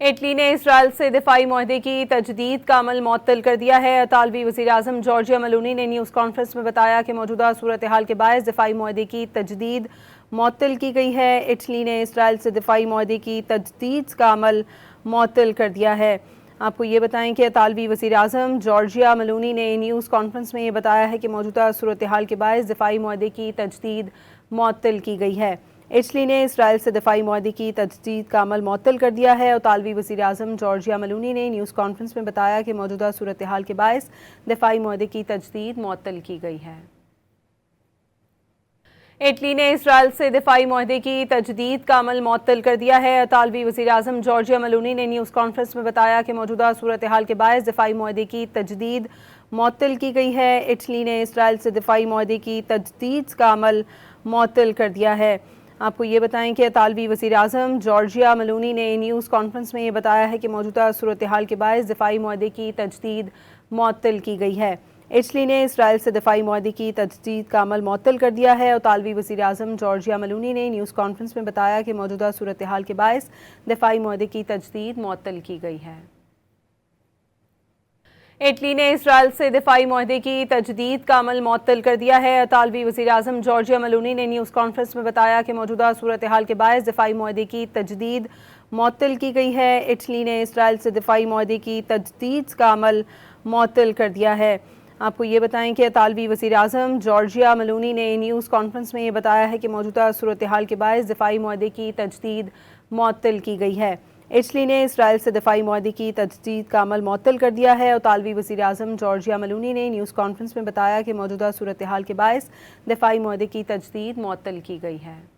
Italy نے اسرائیل سے دفاعی معاہدے کی تجدید کا عمل معطل کر دیا ہے۔ اطالوی وزیر اعظم جارجیا ملونی نے نیوز کانفرنس میں بتایا کہ موجودہ صورتحال کے باعث دفاعی معاہدے کی تجدید معطل کی گئی ہے۔ اٹلی نے اسرائیل سے دفاعی معاہدے کی تجدید کا عمل معطل کر دیا ہے۔ آپ کو یہ بتائیں کہ اطالوی وزیر اعظم جارجیا ملونی نے نیوز کانفرنس میں یہ بتایا ہے کہ موجودہ صورتحال کے باعث دفاعی معاہدے کی تجدید معطل کی گئی ہے۔ اٹلی نے اسرائیل سے دفاعی معاہدے کی تجدید کا عمل معطل کر دیا ہے۔ اطالوی وزیر اعظم جارجیا ملونی نے نیوز کانفرنس میں بتایا کہ موجودہ صورتحال کے باعث دفاعی معاہدے کی تجدید معطل کی گئی ہے۔ اٹلی نے اسرائیل سے دفاعی معاہدے کی تجدید کا عمل معطل کر دیا ہے۔ اطالوی وزیر اعظم جارجیا ملونی نے نیوز کانفرنس میں بتایا کہ موجودہ صورتحال کے باعث دفاعی معاہدے کی تجدید معطل کی گئی ہے۔ اٹلی نے اسرائیل سے دفاعی معاہدے کی تجدید کا عمل معطل کر دیا ہے۔ آپ کو یہ بتائیں کہ اطالوی وزیر اعظم جارجیا ملونی نے نیوز کانفرنس میں یہ بتایا ہے کہ موجودہ صورتحال کے باعث دفاعی معاہدے کی تجدید معطل کی گئی ہے۔ اٹلی نے اسرائیل سے دفاعی معاہدے کی تجدید کا عمل معطل کر دیا ہے۔ اطالوی وزیر اعظم جارجیا ملونی نے نیوز کانفرنس میں بتایا کہ موجودہ صورتحال کے باعث دفاعی معاہدے کی تجدید معطل کی گئی ہے۔ اٹلی نے اسرائیل سے دفاعی معاہدے کی تجدید کا عمل معطل کر دیا ہے۔ اطالوی وزیر اعظم جارجیا ملونی نے نیوز کانفرنس میں بتایا کہ موجودہ صورتحال کے باعث دفاعی معاہدے کی تجدید معطل کی گئی ہے۔ اٹلی نے اسرائیل سے دفاعی معاہدے کی تجدید کا عمل معطل کر دیا ہے۔ آپ کو یہ بتائیں کہ اطالوی وزیر اعظم جارجیا ملونی نے نیوز کانفرنس میں یہ بتایا ہے کہ موجودہ صورتحال کے باعث دفاعی معاہدے کی تجدید معطل کی گئی ہے۔ اٹلی نے اسرائیل سے دفاعی معاہدے کی تجدید کا عمل معطل کر دیا ہے۔ اطالوی وزیر اعظم جارجیا ملونی نے نیوز کانفرنس میں بتایا کہ موجودہ صورتحال کے باعث دفاعی معاہدے کی تجدید معطل کی گئی ہے۔